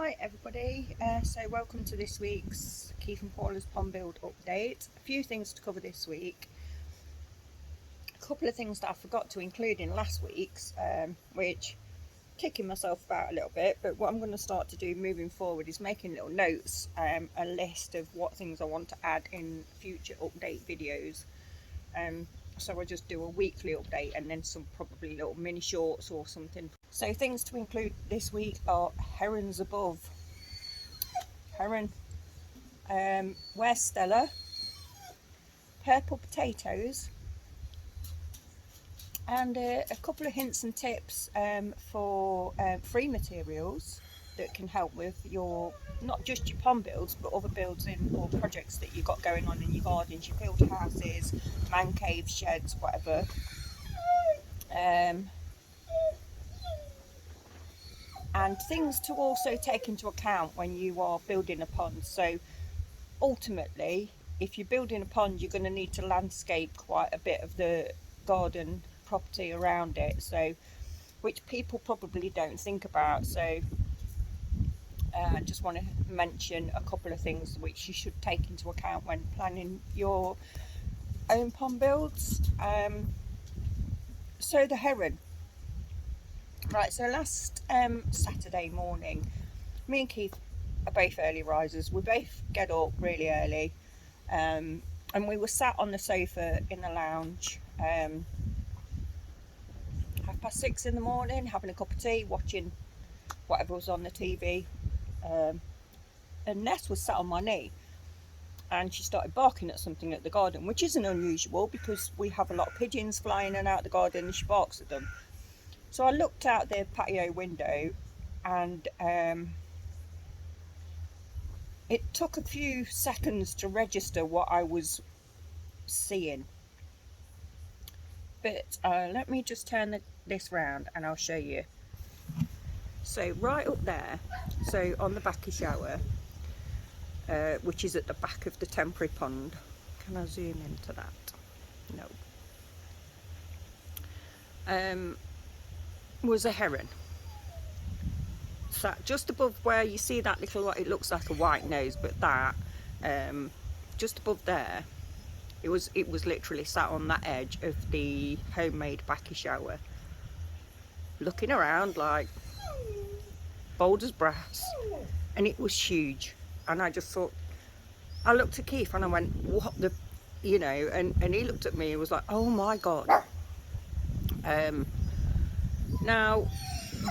Hi everybody, so welcome to this week's Keith and Paula's pond build update. A few things to cover this week. A couple of things that I forgot to include in last week's, which kicking myself about a little bit, but what I'm going to start to do moving forward is making little notes, a list of what things I want to add in future update videos. So I'll just do a weekly update and then some probably little mini shorts or something. So things to include this week are herons above. Heron, where's Stella? Purple potatoes, and a couple of hints and tips for free materials that can help with your, not just your pond builds, but other builds in or projects that you've got going on in your gardens, your field houses, man caves, sheds, whatever. And things to also take into account when you are building a pond. So ultimately, if you're building a pond, you're going to need to landscape quite a bit of the garden property around it, so which people probably don't think about. So I just want to mention a couple of things which you should take into account when planning your own pond builds. So the heron. Right, so last Saturday morning, me and Keith are both early risers. We both get up really early, and we were sat on the sofa in the lounge, 6:30 in the morning, having a cup of tea, watching whatever was on the TV. And Ness was sat on my knee, and she started barking at something at the garden, which isn't unusual because we have a lot of pigeons flying in and out the garden, and she barks at them. So I looked out the patio window, and it took a few seconds to register what I was seeing. But let me just turn this round and I'll show you. So right up there, so on the backy shower, which is at the back of the temporary pond. Can I zoom into that? No. Was a heron. Sat just above where you see that little, it looks like a white nose, but that, just above there, it was literally sat on that edge of the homemade backy shower, looking around like bold as brass, and it was huge. And I just thought, I looked at Keith and I went, what the, and he looked at me and was like, oh my God. Now,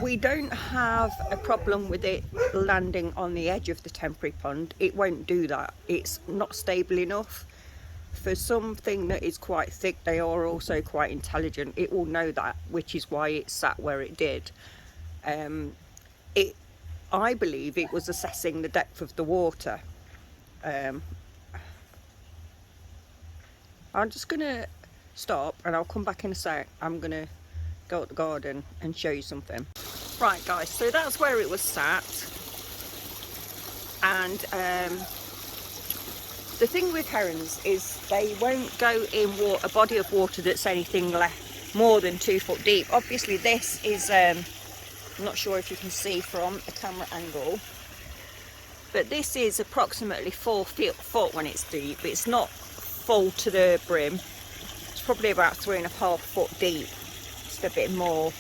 we don't have a problem with it landing on the edge of the temporary pond. It won't do that. It's not stable enough. For something that is quite thick, they are also quite intelligent. It will know that, which is why it sat where it did. I believe it was assessing the depth of the water. I'm just going to stop and I'll come back in a sec. I'm going to go up the garden and show you something. Right guys, so that's where it was sat, and the thing with herons is they won't go in a body of water that's anything more than 2 foot deep. Obviously this is, I'm not sure if you can see from a camera angle, but this is approximately 4 foot when it's deep. It's not full to the brim. It's probably about 3.5 foot deep, just a bit more.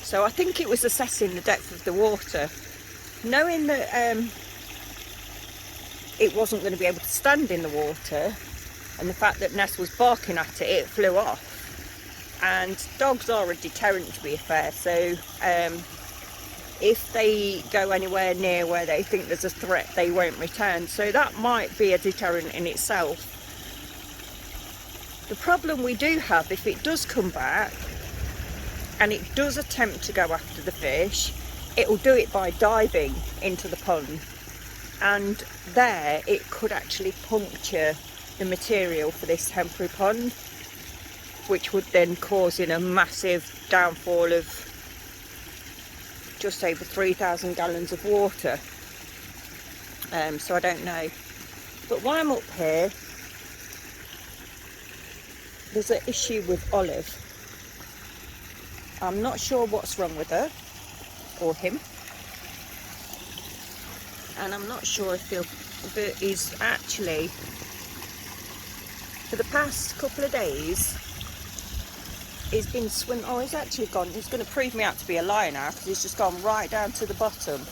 So I think it was assessing the depth of the water, knowing that it wasn't going to be able to stand in the water, and the fact that Ness was barking at it, it flew off. And dogs are a deterrent, to be fair, so if they go anywhere near where they think there's a threat, they won't return. So that might be a deterrent in itself. The problem we do have, if it does come back and it does attempt to go after the fish, it will do it by diving into the pond, and there it could actually puncture the material for this temporary pond, which would then cause in a massive downfall of just over 3,000 gallons of water. So I don't know, but while I'm up here, there's an issue with Olive. I'm not sure what's wrong with her or him, and I'm not sure if he's actually, for the past couple of days, he's been swimming. Oh, he's actually gone. He's going to prove me out to be a liar now, because he's just gone right down to the bottom.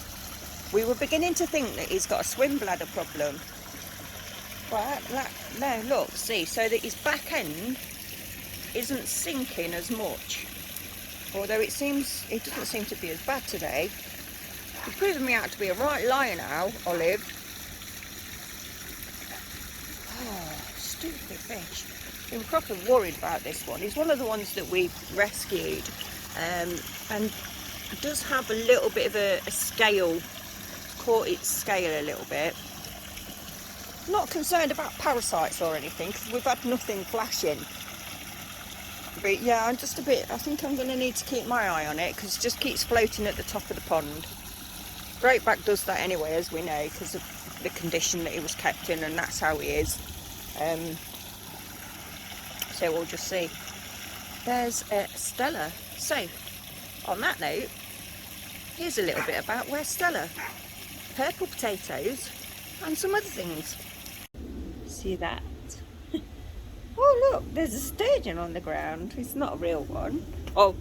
We were beginning to think that he's got a swim bladder problem. But no, look, see, so that his back end isn't sinking as much. Although it doesn't seem to be as bad today. He's proven me out to be a right liar now, Olive. Oh, stupid fish. Been proper worried about this one. He's one of the ones that we rescued, and does have a little bit of a scale, caught its scale a little bit. Not concerned about parasites or anything, because we've had nothing flashing. But yeah, I'm just a bit, I think I'm going to need to keep my eye on it, because it just keeps floating at the top of the pond. Greatback does that anyway, as we know, because of the condition that he was kept in, and that's how he is. So we'll just see. There's Stella. So, on that note, here's a little bit about where's Stella. Purple potatoes and some other things. See that? Oh look, there's a sturgeon on the ground. It's not a real one. Oh,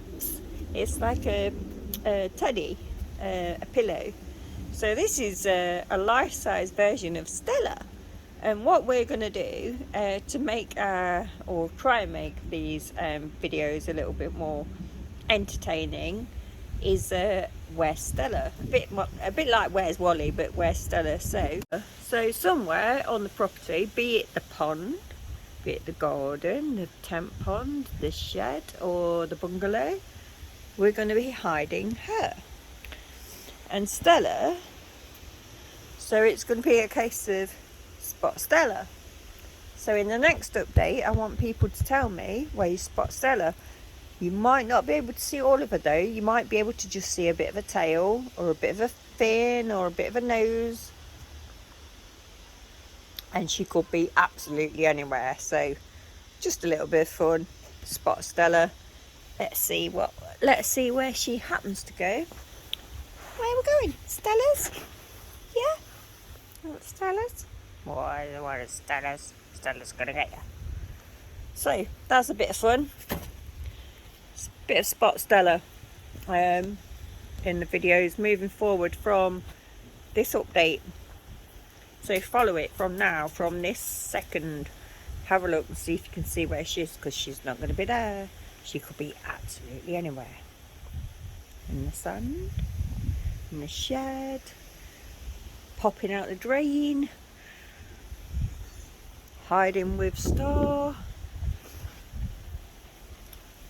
it's like a teddy, a pillow. So this is a life-size version of Stella. And what we're going to do to make or try and make these videos a little bit more entertaining is Where's Stella? A bit like Where's Wally, but Where's Stella? So somewhere on the property, be it the pond, be it the garden, the tent pond, the shed, or the bungalow, we're going to be hiding her and Stella. So it's going to be a case of spot Stella. So in the next update, I want people to tell me where you spot Stella. You might not be able to see all of her though. You might be able to just see a bit of a tail, or a bit of a fin, or a bit of a nose. And she could be absolutely anywhere. So just a little bit of fun. Spot Stella. Let's see where she happens to go. Where are we going? Stella's? Yeah? What, Stella's? What is Stella's? Stella's gonna get you. So that's a bit of fun. It's a bit of spot Stella in the videos moving forward from this update. So follow it from now, from this second. Have a look and see if you can see where she is, because she's not going to be there. She could be absolutely anywhere. In the sand, in the shed, popping out the drain, hiding with Star.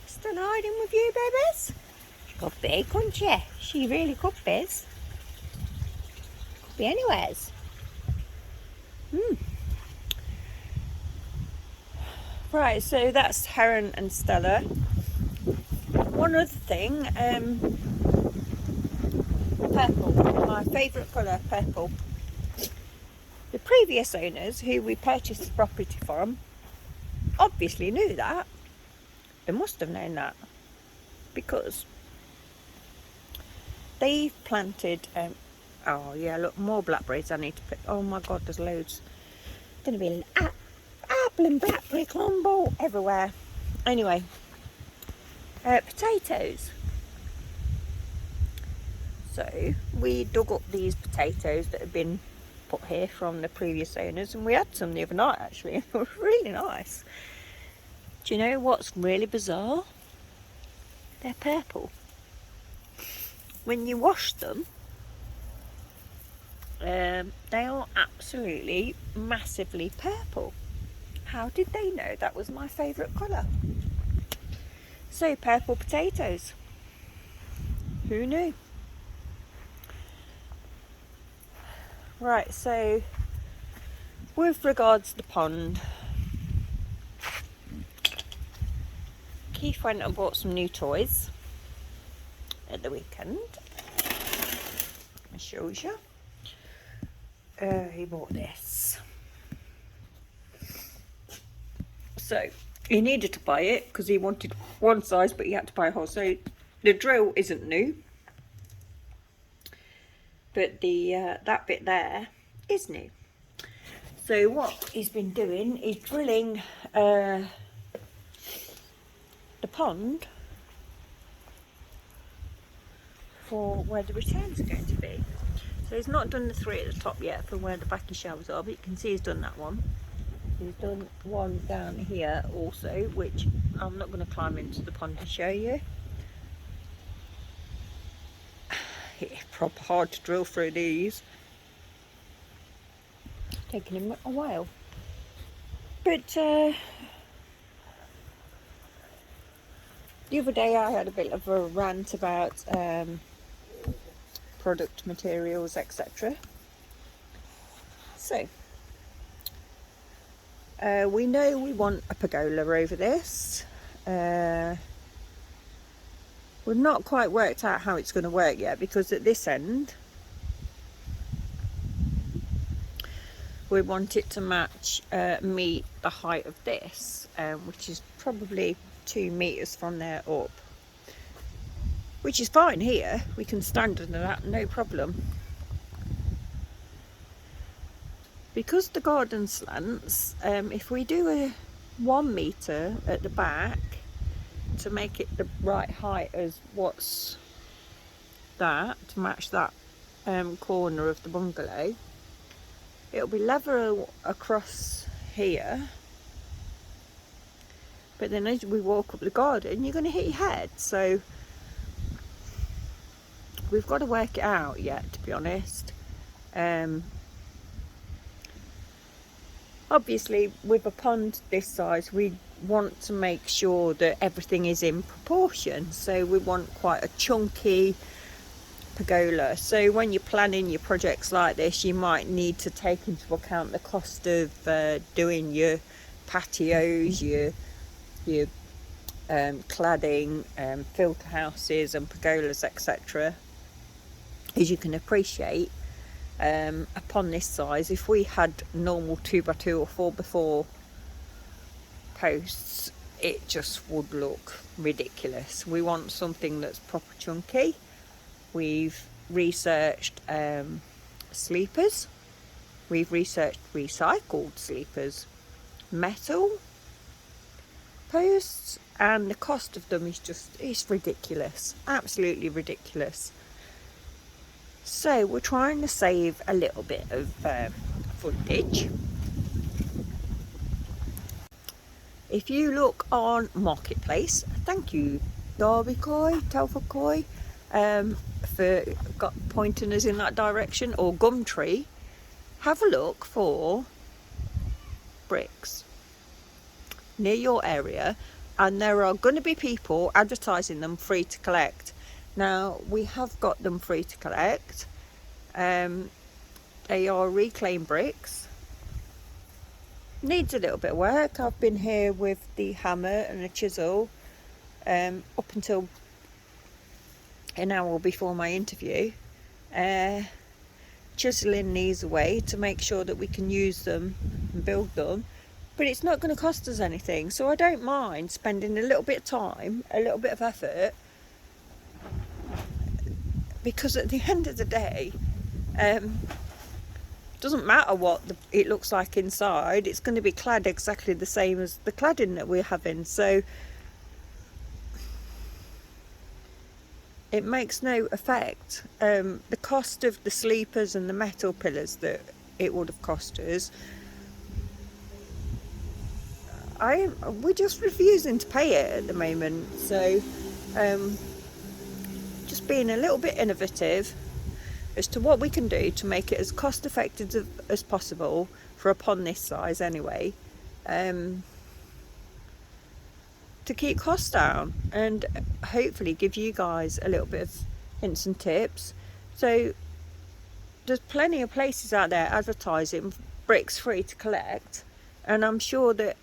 Still hiding with you, babies? She could be, couldn't she? She really could be. Could be anywheres. Right, so that's Heron and Stella. One other thing, purple, my favourite colour, purple. The previous owners who we purchased the property from obviously knew that. They must have known that, because they've planted, oh yeah, look, more blackberries I need to pick. Oh my god, there's loads. Going to be an apple and blackberry combo everywhere. Anyway, potatoes. So we dug up these potatoes that have been put here from the previous owners, and we had some the other night actually. They were really nice. Do you know what's really bizarre? They're purple. When you wash them, they are absolutely massively purple. How did they know that was my favourite colour? So, purple potatoes. Who knew? Right, so with regards to the pond, Keith went and bought some new toys at the weekend. I show you. He bought this. So he needed to buy it because he wanted one size, but he had to buy a whole. So The drill isn't new, but the that bit there is new. So what he's been doing is drilling the pond for where the returns are going to be. So he's not done the 3 at the top yet for where the backy shelves are, but you can see he's done that one. He's done one down here also, which I'm not going to climb into the pond to show you. It's proper hard to drill through these. It's taken him a while. But the other day I had a bit of a rant about product materials, etc. So we know we want a pergola over this. We've not quite worked out how it's going to work yet, because at this end we want it to match meet the height of this, which is probably 2 meters from there up, which is fine here. We can stand under that, no problem. Because the garden slants, if we do a 1 meter at the back to make it the right height as what's that, to match that corner of the bungalow, it'll be level across here, but then as we walk up the garden you're going to hit your head. So we've got to work it out yet, to be honest. Obviously with a pond this size we want to make sure that everything is in proportion, so we want quite a chunky pergola. So when you're planning your projects like this, you might need to take into account the cost of doing your patios, your cladding, filter houses and pergolas, etc. As you can appreciate, upon this size, if we had normal 2x2 or 4x4 posts, it just would look ridiculous. We want something that's proper chunky. We've researched sleepers, we've researched recycled sleepers, metal posts, and the cost of them is just, it's ridiculous, absolutely ridiculous. So we're trying to save a little bit of footage. If you look on Marketplace, thank you Derby Coy, Telford Coy, for pointing us in that direction, or Gumtree, have a look for bricks near your area, and there are going to be people advertising them free to collect. Now we have got them free to collect. They are reclaimed bricks. Needs a little bit of work. I've been here with the hammer and a chisel up until an hour before my interview, chiseling these away to make sure that we can use them and build them, but it's not going to cost us anything, so I don't mind spending a little bit of time, a little bit of effort, because at the end of the day, doesn't matter what it looks like inside, it's going to be clad exactly the same as the cladding that we're having, so it makes no effect. The cost of the sleepers and the metal pillars that it would have cost us, we're just refusing to pay it at the moment. So just being a little bit innovative as to what we can do to make it as cost effective as possible for a pond this size anyway, to keep costs down and hopefully give you guys a little bit of hints and tips. So there's plenty of places out there advertising bricks free to collect, and I'm sure that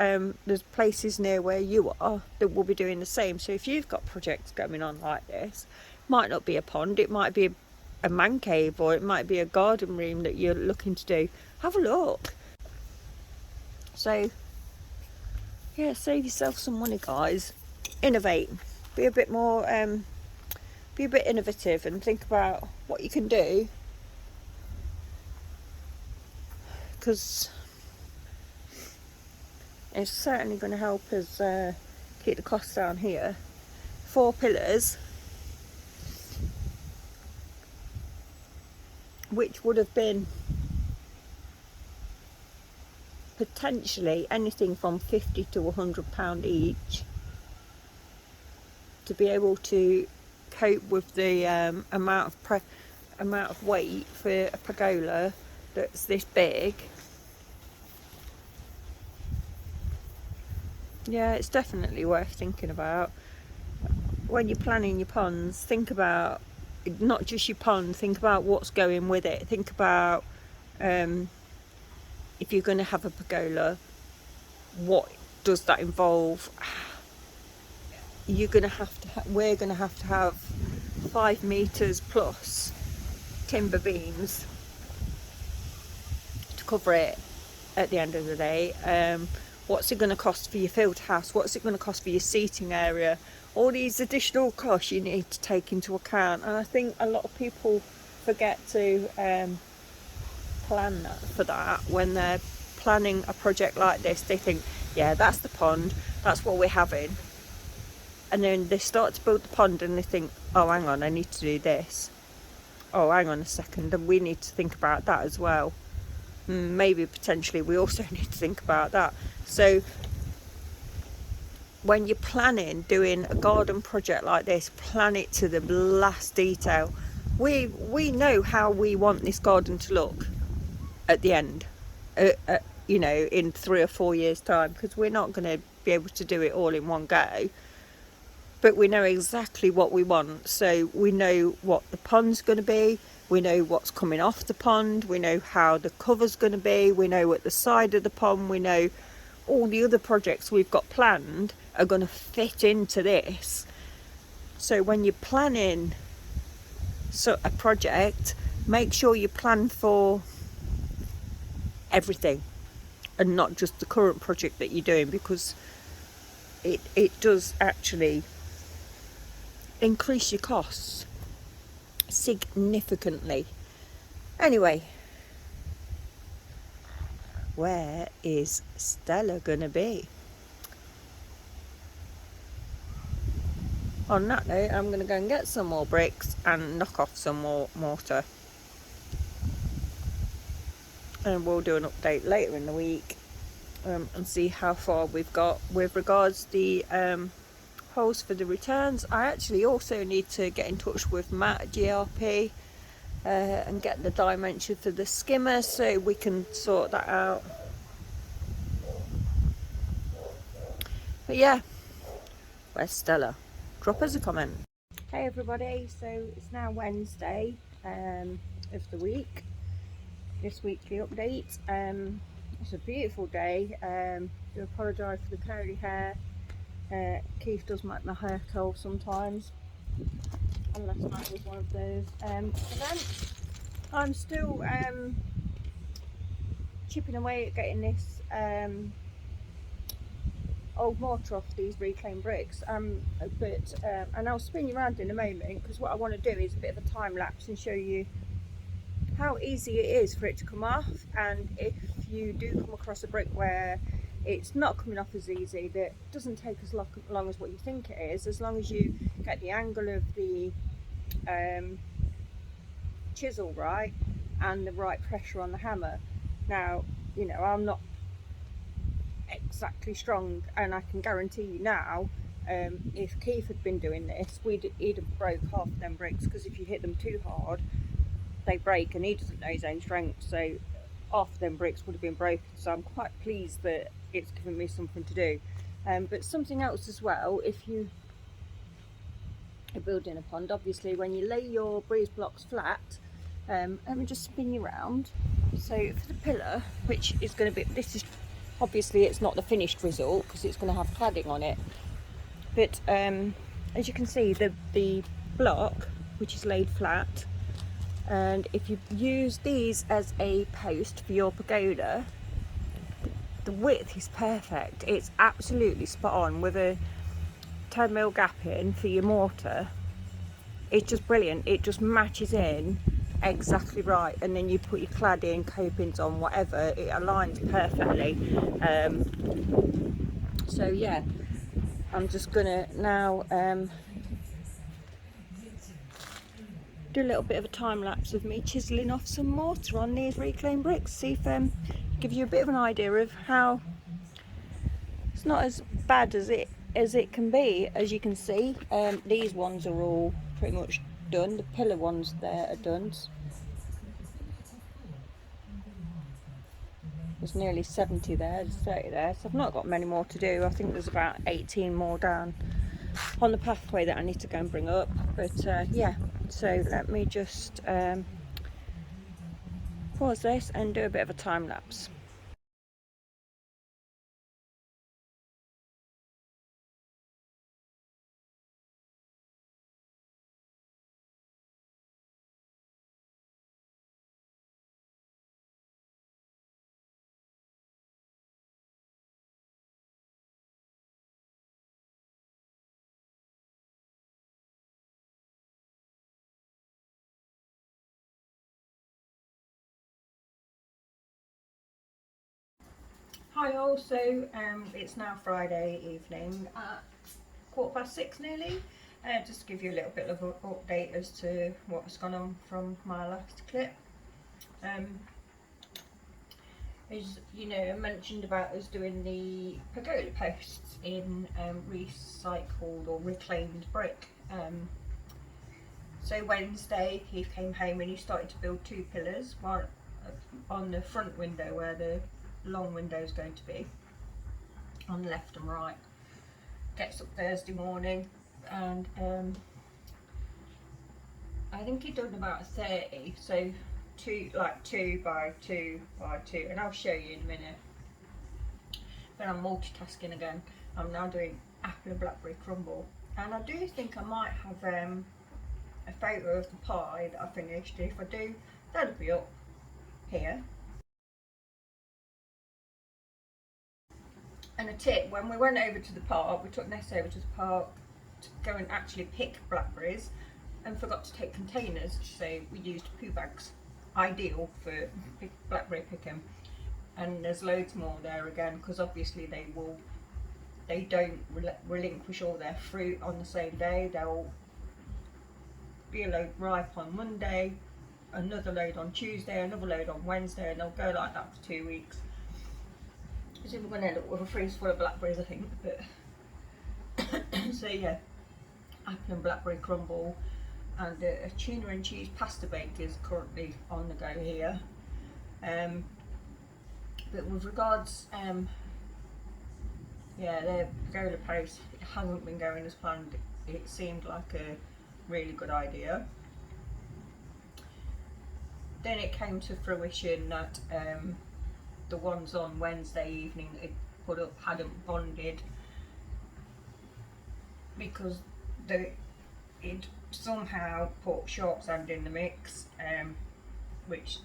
there's places near where you are that will be doing the same. So if you've got projects going on like this, might not be a pond, it might be a man cave, or it might be a garden room that you're looking to do, have a look. So yeah, save yourself some money guys, innovate, be a bit more be a bit innovative and think about what you can do, because it's certainly going to help us keep the costs down here. 4 pillars, which would have been potentially anything from £50 to £100 each, to be able to cope with the amount of weight for a pergola that's this big. Yeah, it's definitely worth thinking about. When you're planning your ponds, think about not just your pond, think about what's going with it. Think about if you're going to have a pergola, what does that involve? We're going to have to have 5 meters plus timber beams to cover it at the end of the day. What's it going to cost for your field house? What's it going to cost for your seating area? All these additional costs you need to take into account, and I think a lot of people forget to plan for that when they're planning a project like this. They think, yeah, that's the pond, that's what we're having, and then they start to build the pond and they think, oh, hang on, I need to do this. Oh, hang on a second, and we need to think about that as well. Maybe potentially we also need to think about that. So when you're planning doing a garden project like this, plan it to the last detail. We know how we want this garden to look at the end, you know, in 3 or 4 years time, because we're not going to be able to do it all in one go, but we know exactly what we want. So we know what the pond's going to be, we know what's coming off the pond, we know how the cover's going to be, we know at the side of the pond, we know all the other projects we've got planned are going to fit into this. So when you're planning a project, make sure you plan for everything and not just the current project that you're doing, because it does actually increase your costs significantly. Anyway, where is Stella gonna be? On that note, I'm gonna go and get some more bricks and knock off some more mortar, and we'll do an update later in the week and see how far we've got with regards to the holes for the returns. I actually also need to get in touch with Matt at GRP and get the dimension for the skimmer so we can sort that out. But yeah, where's Stella? Drop us a comment. Hey everybody, so it's now Wednesday of the week, this weekly update. It's a beautiful day. Do apologise for the curly hair. Keith does make my hair curl sometimes, and last night was one of those events. I'm still chipping away at getting this old mortar off these reclaimed bricks, and I'll spin you around in a moment, because what I want to do is a bit of a time lapse and show you how easy it is for it to come off. And if you do come across a brick where it's not coming off as easy, that doesn't take as long as what you think it is, as long as you get the angle of the chisel right and the right pressure on the hammer. Now, you know, I'm not exactly strong, and I can guarantee you now, if Keith had been doing this, he'd have broke half them bricks, because if you hit them too hard they break, and he doesn't know his own strength, so half them bricks would have been broken. So I'm quite pleased that it's given me something to do. But something else as well, if you are building a pond, obviously when you lay your breeze blocks flat, let me just spin you around. So for the pillar, which is going to be, this is obviously, it's not the finished result because it's going to have cladding on it, but as you can see, the block, which is laid flat, and if you use these as a post for your pergola, the width is perfect. It's absolutely spot on. With a 10mm gap in for your mortar, it's just brilliant. It just matches in exactly right, and then you put your cladding, copings on, whatever, it aligns perfectly. So yeah, I'm just gonna now do a little bit of a time lapse of me chiseling off some mortar on these reclaimed bricks, see if give you a bit of an idea of how it's not as bad as it can be. As you can see, these ones are all pretty much done. The pillar ones there are done. There's nearly 70 there, there's 30 there, so I've not got many more to do. I think there's about 18 more down on the pathway that I need to go and bring up. But yeah, so let me just pause this and do a bit of a time lapse. Hi all, so it's now Friday evening at 6:15 nearly. Just to give you a little bit of an update as to what's gone on from my last clip. As you know, I mentioned about us doing the pergola posts in recycled or reclaimed brick. So Wednesday he came home and he started to build 2 pillars, one on the front window where the long window is going to be, on the left and right. Gets up Thursday morning and I think he'd done about 30, so 2 by 2 by 2, and I'll show you in a minute. But I'm multitasking again. I'm now doing apple and blackberry crumble, and I do think I might have a photo of the pie that I finished. If I do, that'll be up here. And a tip, when we went over to the park, we took Ness over to the park to go and actually pick blackberries and forgot to take containers, so we used poo bags. Ideal for blackberry picking. And there's loads more there again, because obviously they don't relinquish all their fruit on the same day. They'll be a load ripe on Monday, another load on Tuesday, another load on Wednesday, and they'll go like that for 2 weeks. So we're going to end up with a freezer full of blackberries, I think. But so yeah, apple and blackberry crumble, and a tuna and cheese pasta bake is currently on the go here. But with regards, yeah, the pergola post, it hasn't been going as planned. It seemed like a really good idea. Then it came to fruition that the ones on Wednesday evening it put up hadn't bonded, because it somehow put sharp sand in the mix, which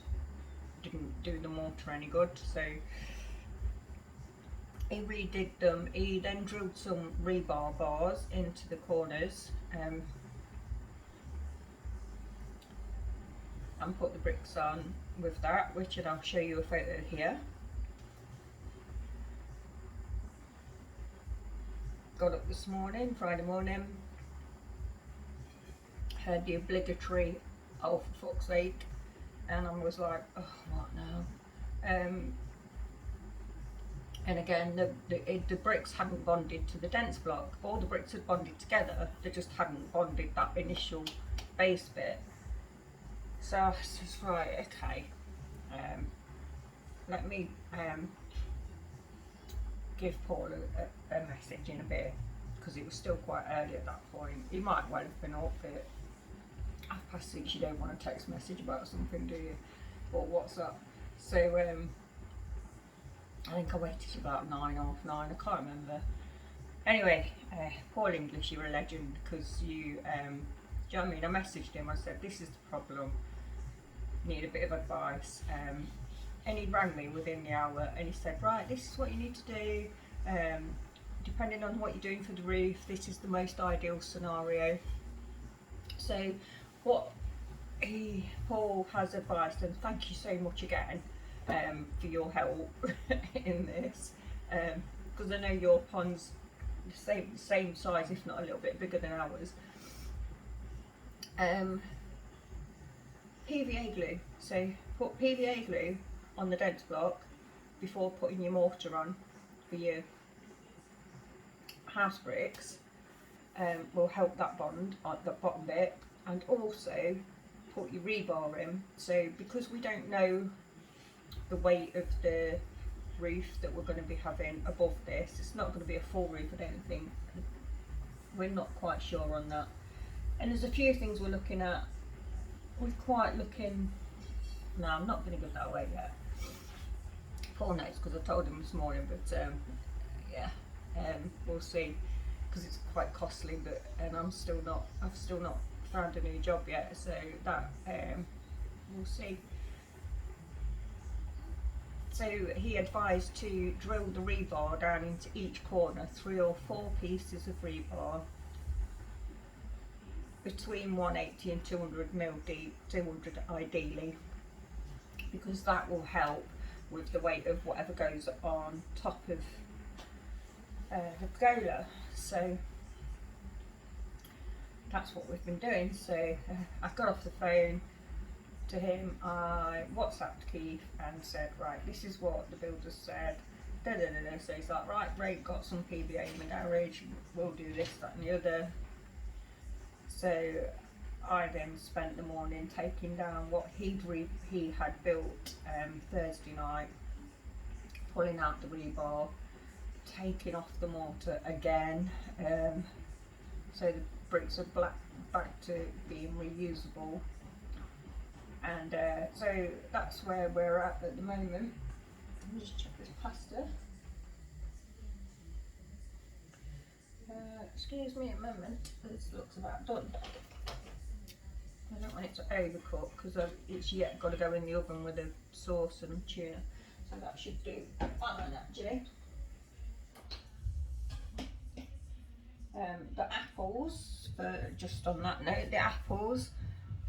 didn't do the mortar any good. So he redid them. He then drilled some rebar bars into the corners and put the bricks on with that, which I'll show you a photo here. Got up this morning, Friday morning, heard the obligatory "oh for fuck's sake," and I was like, oh, what now? And again, the bricks hadn't bonded to the dense block. All the bricks had bonded together, they just hadn't bonded that initial base bit. So I was just right, okay, let me give Paul a message in a bit, because it was still quite early at that point. He might well have been up at 6:30. You don't want to text message about something, do you? Or WhatsApp. So I think I waited about 9, half 9, I can't remember. Anyway, Paul English, you're a legend, because you, do you know what I mean? I messaged him, I said, this is the problem, need a bit of advice. And he rang me within the hour and he said, right, this is what you need to do. Depending on what you're doing for the roof, this is the most ideal scenario. So So what Paul has advised, and thank you so much again for your help in this, because I know your pond's the same size, if not a little bit bigger than ours. PVA glue. So put PVA glue on the dent block before putting your mortar on for your house bricks. Will help that bond on the bottom bit, and also put your rebar in. So because we don't know the weight of the roof that we're going to be having above this, it's not going to be a full roof, I don't think. We're not quite sure on that, and there's a few things we're looking at. We're quite looking. No, I'm not going to give that away yet. Paul knows because I told him this morning, but yeah, we'll see, because it's quite costly. But I've still not found a new job yet, so that we'll see. So he advised to drill the rebar down into each corner, 3 or 4 pieces of rebar between 180 and 200 mil deep, 200 ideally, because that will help with the weight of whatever goes on top of the pergola. So that's what we've been doing. So I got off the phone to him, I WhatsApped Keith and said, right, this is what the builder said. So he's like, right, great, got some PVA in the garage, we'll do this, that and the other. So I then spent the morning taking down what he had built Thursday night, pulling out the rebar, taking off the mortar again, so the bricks are back to being reusable. And so that's where we're at the moment. Let me just check this plaster. Excuse me a moment, this looks about done. I don't want it to overcook because it's yet got to go in the oven with a sauce and tuna, so that should do fine actually. The apples, just on that note, the apples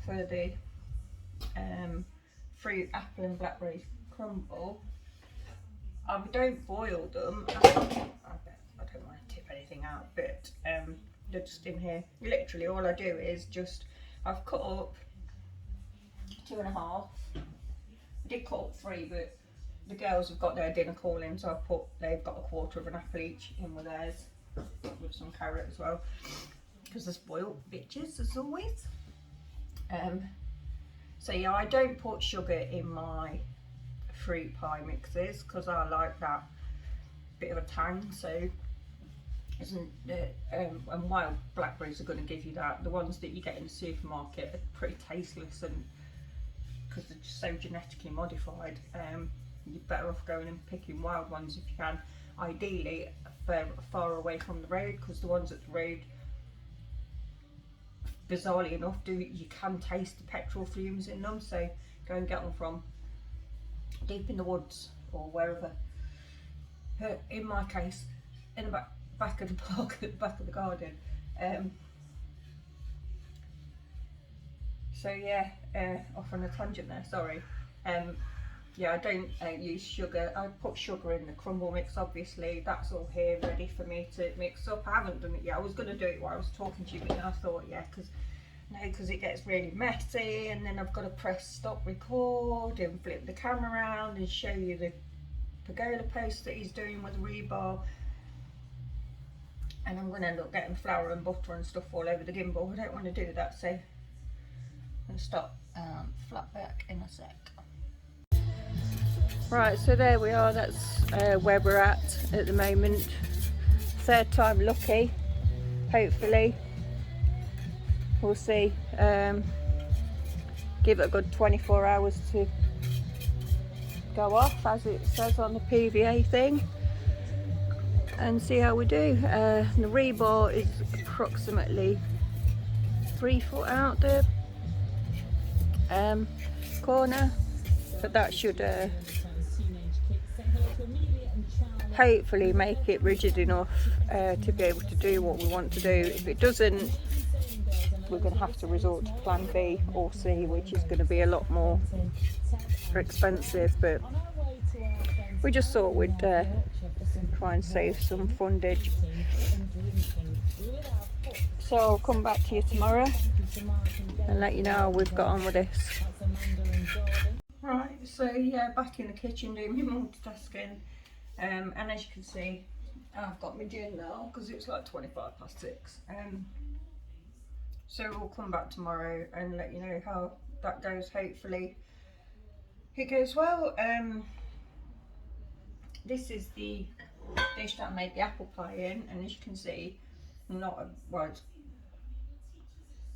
for the fruit, apple and blackberry crumble, I don't boil them. I don't want to tip anything out, but they're just in here. Literally all I do is just, I've cut up 2.5. I did cut up 3, but the girls have got their dinner calling, so they've got 1/4 of an apple each in with theirs, with some carrot as well, because they're spoiled bitches as always. So yeah, I don't put sugar in my fruit pie mixes because I like that bit of a tang. So and wild blackberries are going to give you that. The ones that you get in the supermarket are pretty tasteless, and because they're just so genetically modified, you're better off going and picking wild ones if you can. Ideally far away from the road, because the ones at the road, bizarrely enough, you can taste the petrol fumes in them. So go and get them from deep in the woods or wherever. In my case, in the back of the park, at the back of the garden. So yeah, off on a tangent there, sorry. Yeah, I don't use sugar. I put sugar in the crumble mix, obviously. That's all here ready for me to mix up. I haven't done it yet. I was going to do it while I was talking to you, but then I thought, yeah, because it gets really messy, and then I've got to press stop record and flip the camera around and show you the pergola post that he's doing with rebar. And I'm going to end up getting flour and butter and stuff all over the gimbal. I don't want to do that, so I'm going to stop flat back in a sec. Right, so there we are, that's where we're at the moment. Third time lucky, hopefully. We'll see. Give it a good 24 hours to go off, as it says on the PVA thing, and see how we do. The rebar is approximately 3 foot out the corner, but that should hopefully make it rigid enough to be able to do what we want to do. If it doesn't, we're going to have to resort to plan B or C, which is going to be a lot more expensive, but we just thought we'd try and save some fundage. So I'll come back to you tomorrow and let you know how we've got on with this. Right, so yeah, back in the kitchen doing my multitasking, and as you can see, I've got my gin now because it's like 6:25. So we'll come back tomorrow and let you know how that goes. Hopefully it goes well. This is the dish that I made the apple pie in, and as you can see,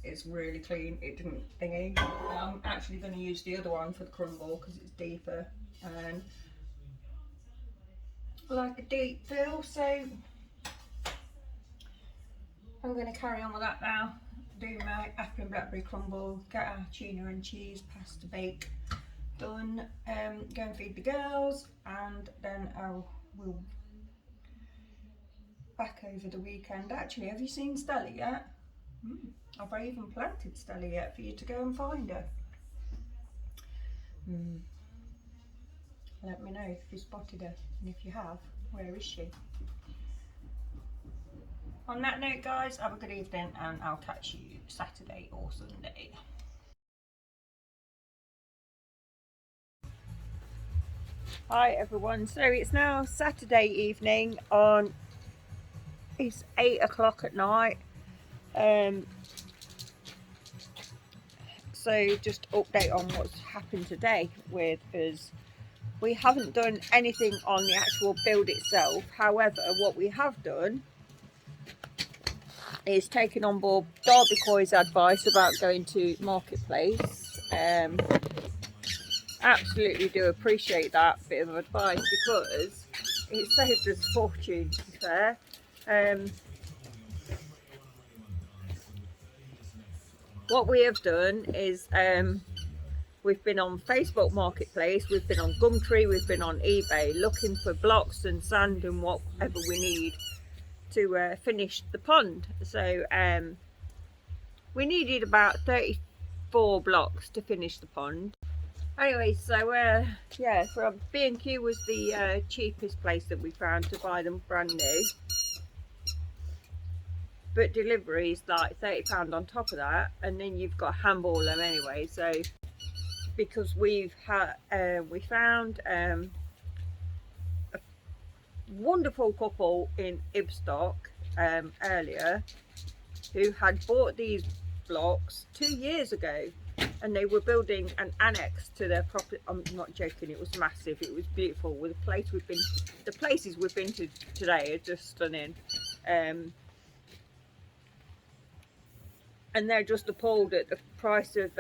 it's really clean. It didn't thingy. I'm actually going to use the other one for the crumble because it's deeper and like a deep fill. So I'm going to carry on with that now. Do my apple and blackberry crumble, get our tuna and cheese pasta bake done, go and feed the girls, and then we'll back over the weekend. Actually, have you seen Stella yet? Have I even planted Stella yet for you to go and find her? Let me know if you spotted her, and if you have, where is she? On that note, guys, have a good evening, and I'll catch you Saturday or Sunday. Hi everyone, so it's now Saturday evening it's 8 o'clock at night. So just update on what's happened today with us. We haven't done anything on the actual build itself. However, what we have done is taken on board Darby Coy's advice about going to Marketplace. Absolutely do appreciate that bit of advice because it saved us a fortune, to be fair. What we have done is we've been on Facebook Marketplace, we've been on Gumtree, we've been on eBay looking for blocks and sand and whatever we need to finish the pond. So we needed about 34 blocks to finish the pond. Anyway, so yeah, from B&Q was the cheapest place that we found to buy them brand new, but delivery is like £30 on top of that, and then you've got to handball them anyway. So because we found a wonderful couple in Ibstock earlier who had bought these blocks 2 years ago, and they were building an annex to their property. I'm not joking, it was massive, it was beautiful. With the places we've been to today are just stunning, and they're just appalled at the price of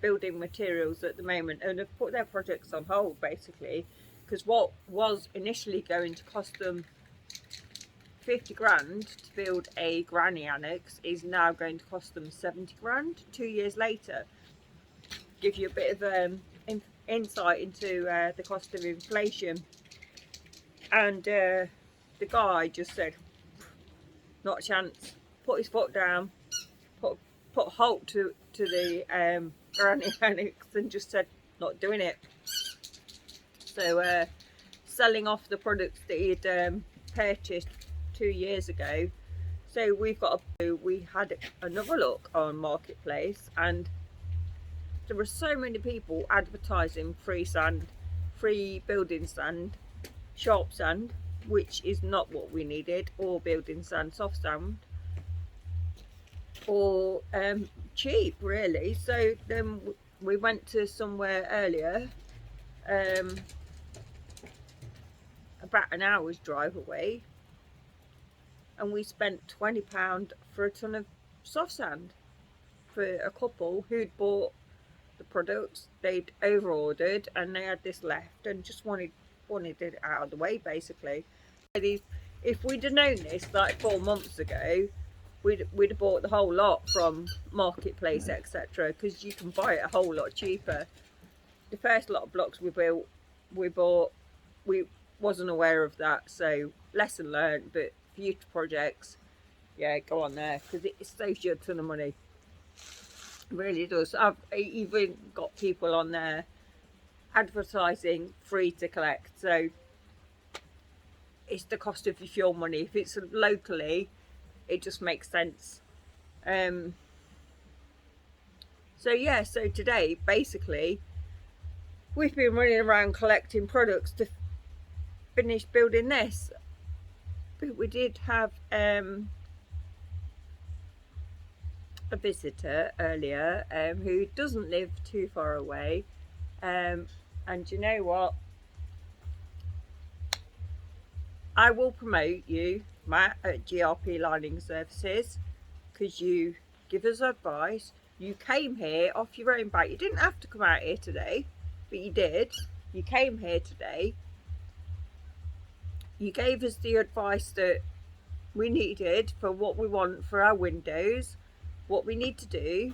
building materials at the moment, and have put their projects on hold basically, because what was initially going to cost them 50 grand to build a granny annex is now going to cost them 70 grand 2 years later. Give you a bit of insight into the cost of inflation. And the guy just said, not a chance, put his foot down, put a halt to the granny annex, and just said, not doing it. So selling off the products that he'd purchased 2 years ago. So we had another look on Marketplace, and there were so many people advertising free sand, free building sand, sharp sand, which is not what we needed, or building sand, soft sand, or cheap really. So then we went to somewhere earlier, about an hour's drive away, and we spent £20 for a ton of soft sand for a couple who'd bought the products. They'd over ordered and they had this left and just wanted it out of the way basically. If we'd have known this like 4 months ago, we'd have bought the whole lot from Marketplace, etc., because you can buy it a whole lot cheaper. The first lot of blocks we bought, we wasn't aware of that, so lesson learned. But future projects, Yeah, go on there because it saves you a ton of money. It really does. I've even got people on there advertising free to collect. So it's the cost of your fuel money. If it's locally, it just makes sense. Um, so yeah, so today basically we've been running around collecting products to finish building this. But we did have a visitor earlier who doesn't live too far away. And you know what? I will promote you, Matt, at GRP Lining Services because you give us advice. You came here off your own back. You didn't have to come out here today, but you did. You came here today. You gave us the advice that we needed for what we want for our windows, what we need to do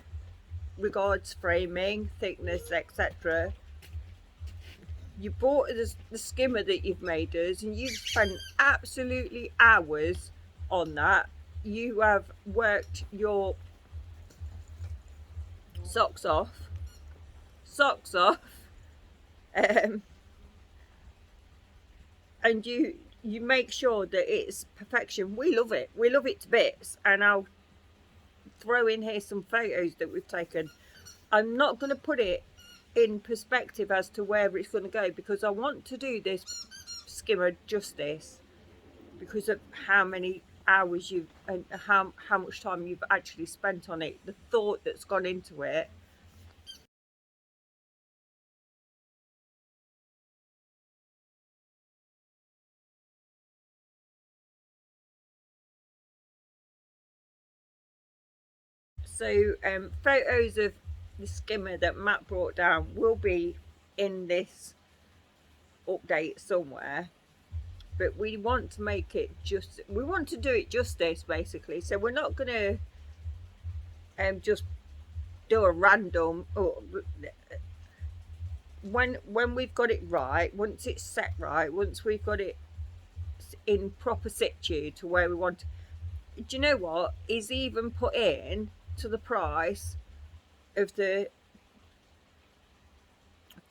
regards framing, thickness, etc. You bought us the skimmer that you've made us, and you've spent absolutely hours on that. You have worked your socks off, um, and you make sure that it's perfection. We love it. We love it to bits, and I'll throw in here some photos that we've taken. I'm not going to put it in perspective as to where it's going to go because I want to do this skimmer justice because of how many hours you've and how much time you've actually spent on it, the thought that's gone into it. So photos of the skimmer that Matt brought down will be in this update somewhere, but we want to make it just, we want to do it justice basically. So we're not going to just do a random when we've got it right, once it's set right, once we've got it in proper situ to where we want. Do you know what is even put in to the price of the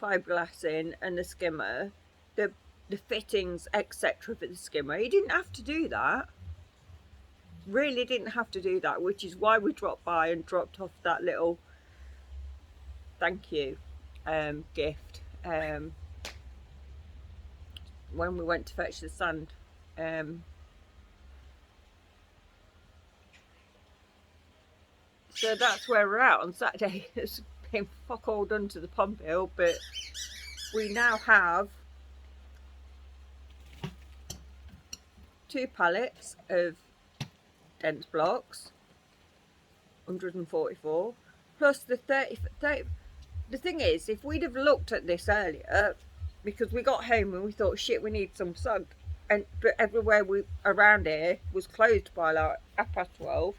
fiberglassing and the skimmer, the fittings, etc. for the skimmer? He didn't have to do that. Really didn't have to do that, which is why we dropped by and dropped off that little thank you gift when we went to fetch the sand. So that's where we're at on Saturday. It's been fuck all done to the pump hill, but we now have 2 pallets of dense blocks, 144, plus the 30. The thing is, if we'd have looked at this earlier, because we got home and we thought, shit, we need some sun, but everywhere we around here was closed by like 12:30.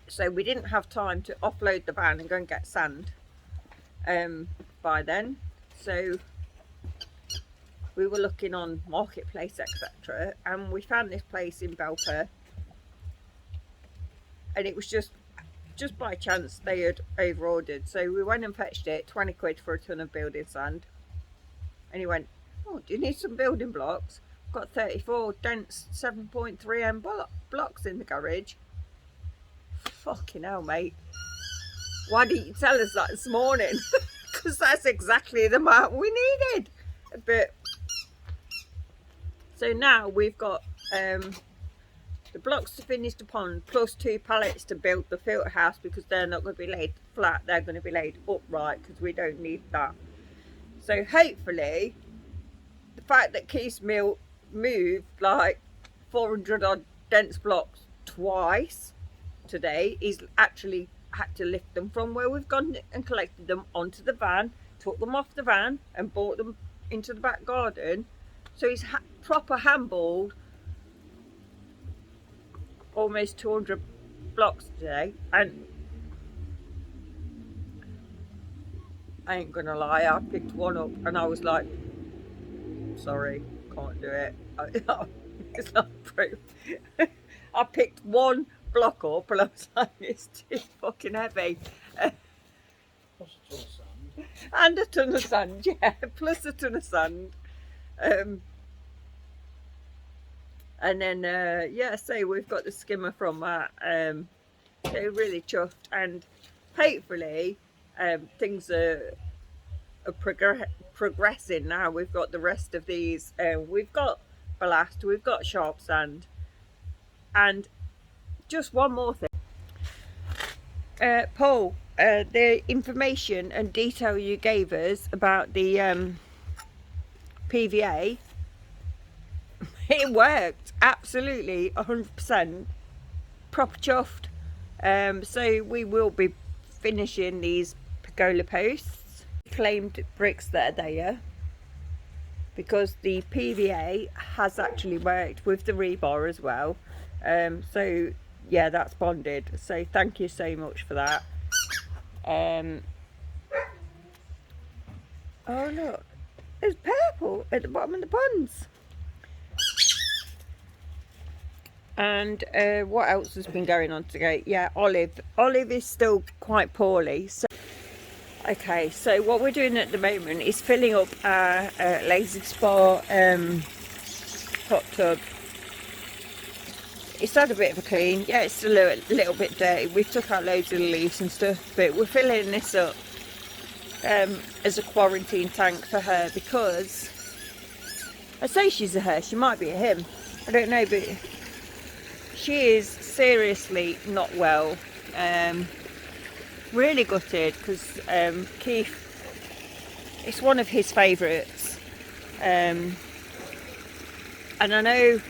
So we didn't have time to offload the van and go and get sand by then. So we were looking on Marketplace, etc. And we found this place in Belper. And it was just by chance they had over ordered. So we went and fetched it, 20 quid for a ton of building sand. And he went, oh, do you need some building blocks? I've got 34 dense 7.3M blocks in the garage. Fucking hell, mate. Why didn't you tell us that this morning? Because that's exactly the amount we needed. But so now we've got the blocks to finish the pond plus 2 pallets to build the filter house, because they're not going to be laid flat, they're going to be laid upright because we don't need that. So hopefully the fact that Keith's mill moved like 400 odd dense blocks twice today, he's actually had to lift them from where we've gone and collected them onto the van, took them off the van and brought them into the back garden. So he's proper handballed almost 200 blocks today, and I ain't gonna lie, I picked one up and I was like, sorry, can't do it. It's not proof. I picked one block up and I was like, it's too fucking heavy. Plus a ton of sand. And a ton of sand, yeah, plus a ton of sand. And then, yeah, so we've got the skimmer from that. They're really chuffed, and hopefully things are progressing now. We've got the rest of these. We've got ballast, we've got sharp sand, and just one more thing. Paul, the information and detail you gave us about the PVA, it worked absolutely 100%. Proper chuffed. So we will be finishing these pergola posts, flamed bricks that are there, because the PVA has actually worked with the rebar as well. So yeah, that's bonded, so thank you so much for that. Oh look, there's purple at the bottom of the ponds. And what else has been going on today? Yeah, Olive is still quite poorly. So okay, so what we're doing at the moment is filling up our lazy spa hot tub. It's had a bit of a clean. Yeah, it's still a little bit dirty. We took out loads of the leaves and stuff, but we're filling this up as a quarantine tank for her, because I say she's a her, she might be a him, I don't know, but she is seriously not well. Really gutted, because Keith, it's one of his favourites, and I know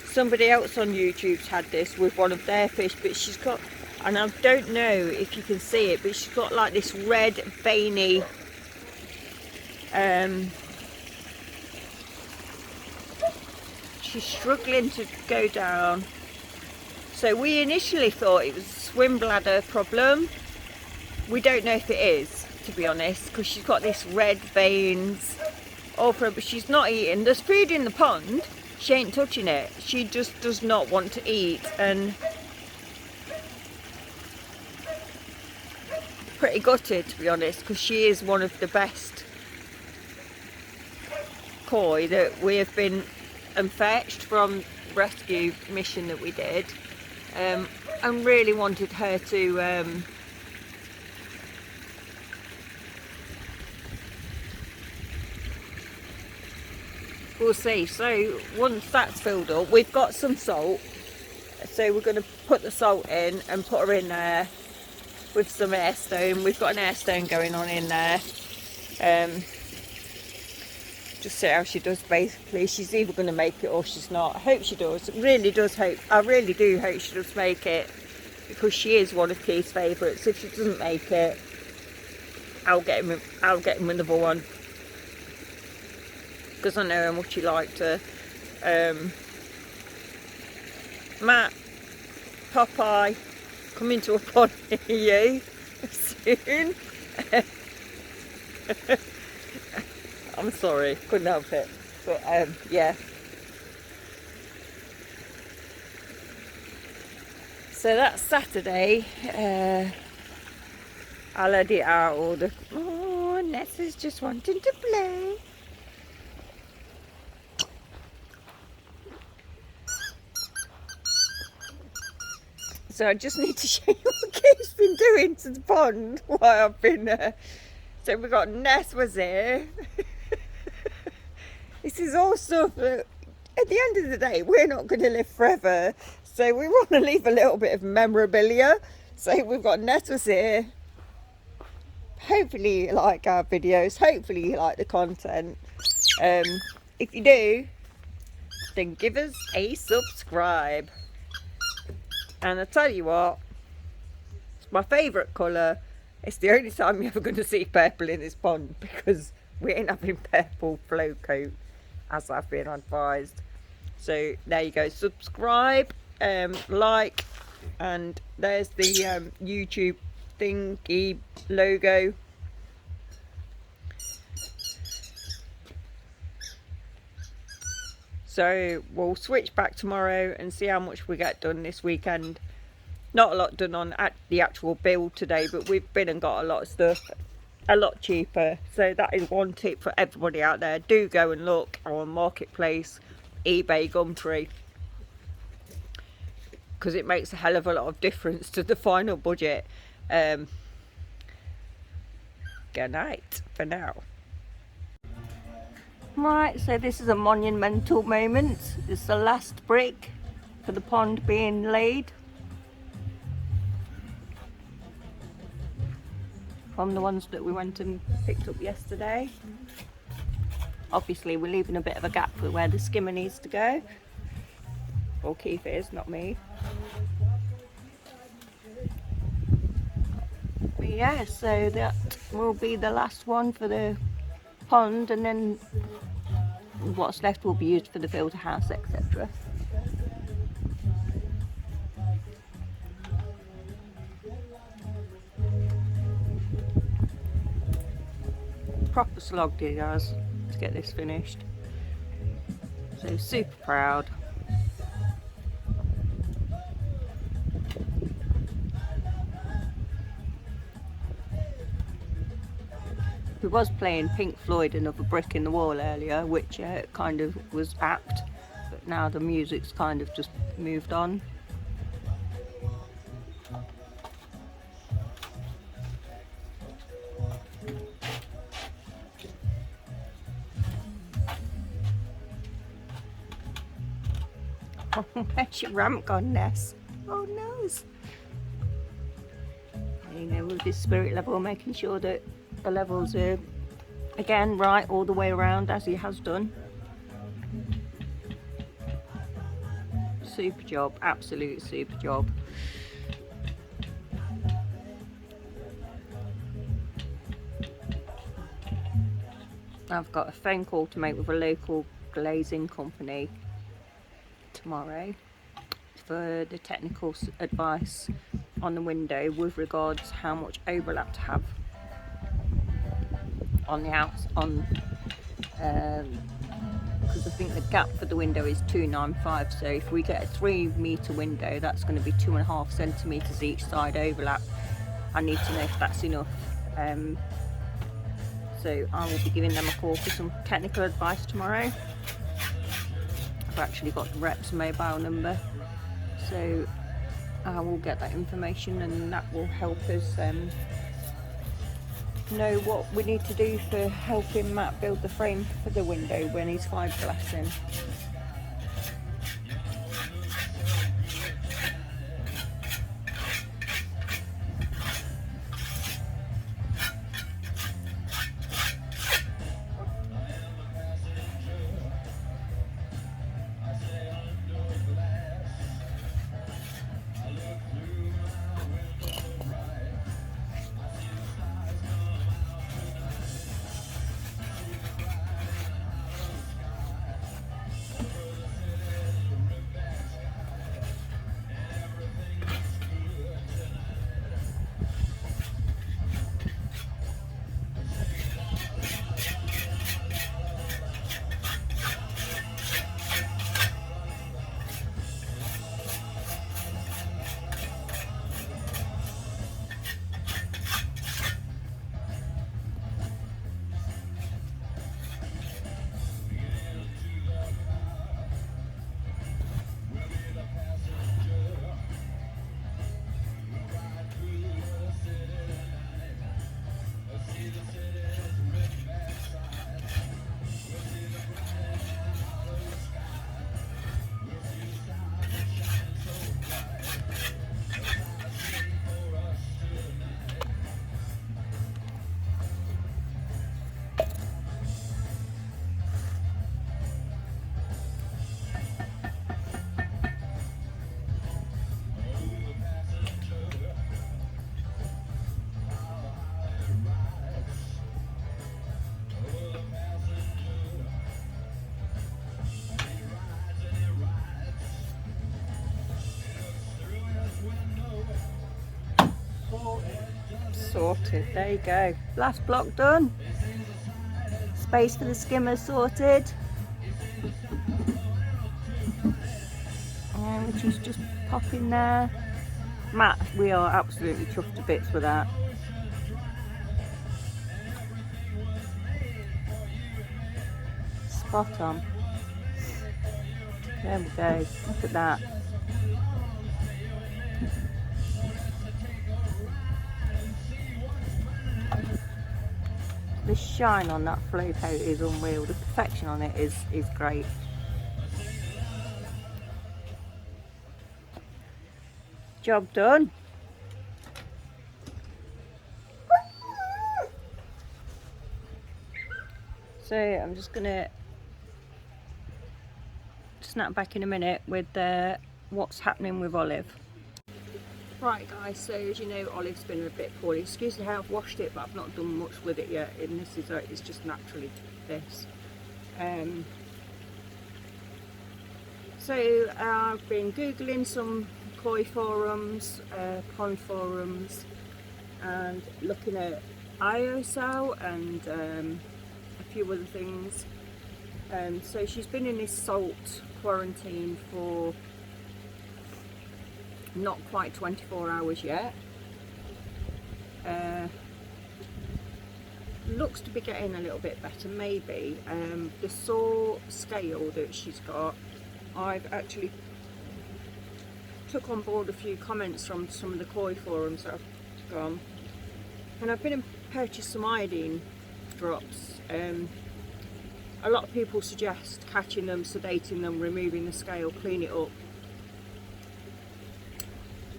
somebody else on YouTube's had this with one of their fish, but she's got, and I don't know if you can see it, but she's got like this red veiny she's struggling to go down. So we initially thought it was a swim bladder problem. We don't know if it is, to be honest, because she's got this red veins all through, but she's not eating. There's food in the pond, she ain't touching it. She just does not want to eat, and pretty gutted, to be honest, because she is one of the best koi that we have been fetched from rescue mission that we did. I really wanted her to we'll see. So once that's filled up, we've got some salt, so we're going to put the salt in and put her in there with some air stone. We've got an air stone going on in there. Just see how she does. Basically, she's either going to make it or she's not. I hope she does. Really does hope. I really do hope she does make it, because she is one of Keith's favourites. If she doesn't make it, I'll get him another one, because I know how much he liked her. Matt, Popeye, coming to a pond near you soon. I'm sorry, couldn't help it. But yeah. So that's Saturday. I'll edit out all the... Oh, Nessa's just wanting to play. So I just need to show you what Keith's been doing to the pond while I've been there. So we got Ness was here. This is all stuff that, at the end of the day, we're not going to live forever. So we want to leave a little bit of memorabilia. So we've got Ness was here. Hopefully you like our videos. Hopefully you like the content. If you do, then give us a subscribe. And I tell you what, it's my favourite colour. It's the only time you're ever going to see purple in this pond, because we ain't having purple float coat, as I've been advised. So there you go. Subscribe, like, and there's the YouTube thingy logo. So we'll switch back tomorrow and see how much we get done this weekend. Not a lot done on the actual build today, but we've been and got a lot of stuff a lot cheaper. So that is one tip for everybody out there. Do go and look on Marketplace, eBay, Gumtree, because it makes a hell of a lot of difference to the final budget. Good night for now. Right, so this is a monumental moment. It's the last brick for the pond being laid from the ones that we went and picked up yesterday. Obviously we're leaving a bit of a gap for where the skimmer needs to go. Well, Keith is, not me. But yeah, so that will be the last one for the pond, and then what's left will be used for the filter house, etc. Proper slog diggers to get this finished, so super proud. We was playing Pink Floyd, Another Brick in the Wall earlier, which kind of was apt, but now the music's kind of just moved on. Where's your ramp gone, Ness? Oh no! There you go, with this spirit level, making sure that the levels are again right all the way around, as he has done. Super job, absolute super job. I've got a phone call to make with a local glazing company tomorrow for the technical advice on the window with regards how much overlap to have on the house, because I think the gap for the window is 295, so if we get a 3 metre window, that's going to be 2.5 centimetres each side overlap. I need to know if that's enough. So I will be giving them a call for some technical advice tomorrow. I've actually got the rep's mobile number, so I will get that information, and that will help us know what we need to do for helping Matt build the frame for the window when he's fiberglassing. Sorted, there you go. Last block done. Space for the skimmer sorted. which is just popping there. Matt, we are absolutely chuffed to bits with that. Spot on. There we go, look at that. The shine on that flow coat is unreal. The perfection on it is great. Job done. So I'm just gonna snap back in a minute with what's happening with Olive. Right guys, so as you know, Olive's been a bit poorly. Excuse me how I've washed it, but I've not done much with it yet, and this is it's just naturally this. So I've been googling some koi forums, pond forums, and looking at IOCEL and a few other things. So she's been in this salt quarantine for not quite 24 hours yet. Looks to be getting a little bit better, maybe. The sore scale that she's got, I've actually took on board a few comments from some of the koi forums that I've gone, and I've been and purchased some iodine drops. A lot of people suggest catching them, sedating them, removing the scale, clean it up.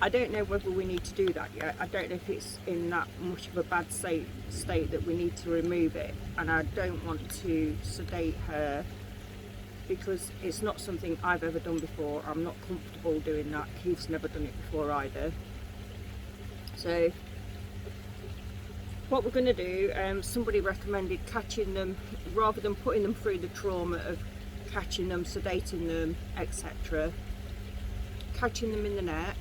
I don't know whether we need to do that yet. I don't know if it's in that much of a bad state that we need to remove it, and I don't want to sedate her because it's not something I've ever done before. I'm not comfortable doing that. Keith's never done it before either. So what we're going to do, somebody recommended catching them rather than putting them through the trauma of catching them, sedating them, etc. Catching them in the net,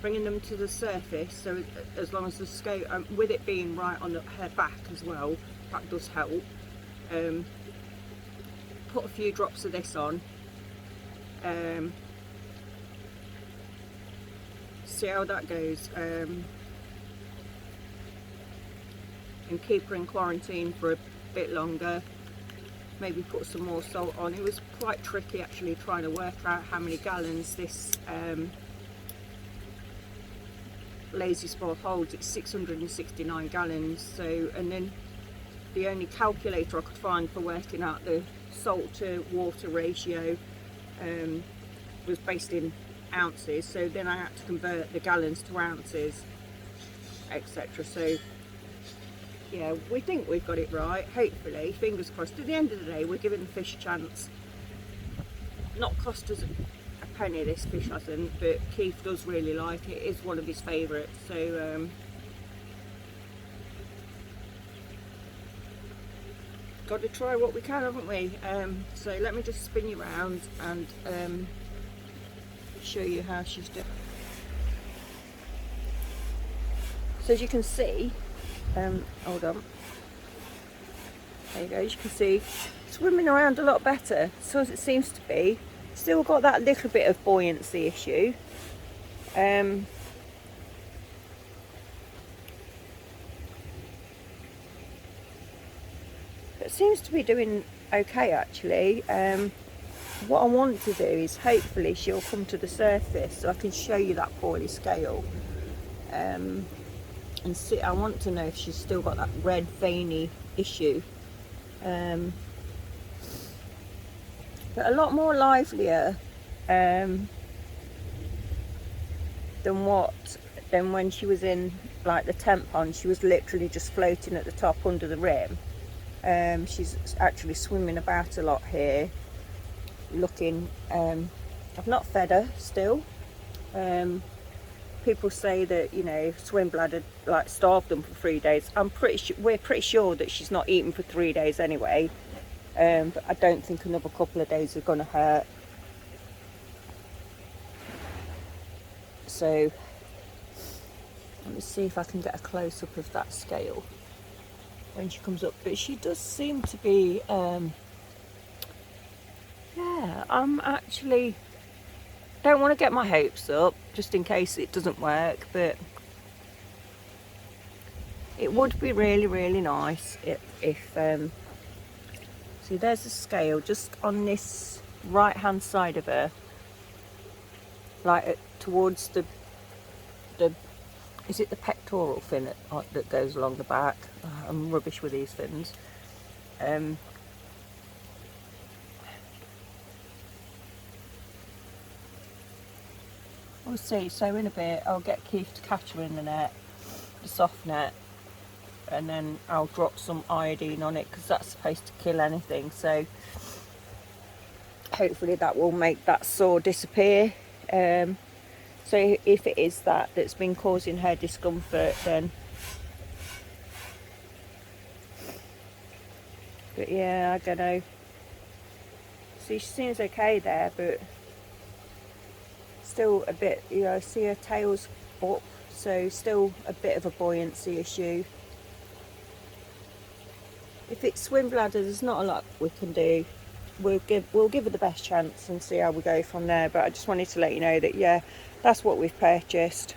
bringing them to the surface, so as long as the scale, with it being right on her back as well, that does help. Put a few drops of this on, see how that goes, and keep her in quarantine for a bit longer. Maybe put some more salt on. It was quite tricky actually trying to work out how many gallons this lazy spore holds. It's 669 gallons. So, and then the only calculator I could find for working out the salt to water ratio was based in ounces. So then I had to convert the gallons to ounces, etc. So yeah, we think we've got it right, hopefully, fingers crossed. At the end of the day, we're giving the fish a chance. Not cost us a penny, this fish hasn't, but Keith does really like it. It's one of his favourites, so got to try what we can, haven't we? So let me just spin you around and show you how she's doing. So as you can see, hold on, there you go, as you can see, swimming around a lot better, so as it seems to be. Still got that little bit of buoyancy issue, but it seems to be doing okay actually. What I want to do is hopefully she'll come to the surface so I can show you that poorly scale, and see. I want to know if she's still got that red veiny issue, but a lot more livelier than when she was in like the tent pond. She was literally just floating at the top under the rim. She's actually swimming about a lot here, looking. I've not fed her still. People say that, you know, swim bladder like starved them for 3 days. We're pretty sure that she's not eaten for 3 days anyway. But I don't think another couple of days are going to hurt. So let me see if I can get a close up of that scale when she comes up. But she does seem to be, yeah, I'm actually don't want to get my hopes up just in case it doesn't work, but it would be really nice if see, there's a scale just on this right hand side of her, like towards the is it the pectoral fin that goes along the back? I'm rubbish with these fins. We'll see. So in a bit I'll get Keith to catch her in the net, the soft net, and then I'll drop some iodine on it because that's supposed to kill anything, so hopefully that will make that sore disappear. So if it is that's been causing her discomfort, then but yeah, I don't know. See, she seems okay there, but still a bit, you know, see her tail's up, so still a bit of a buoyancy issue. If it's swim bladder, there's not a lot we can do. We'll give her the best chance and see how we go from there. But I just wanted to let you know that, yeah, that's what we've purchased.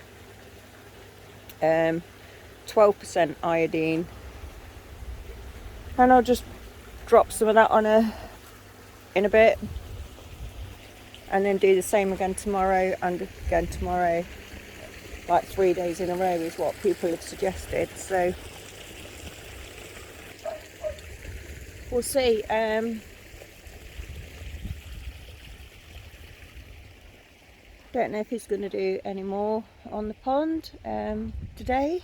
12% iodine, and I'll just drop some of that on her in a bit, and then do the same again tomorrow and again tomorrow, like 3 days in a row is what people have suggested. So we'll see. Don't know if he's going to do any more on the pond today,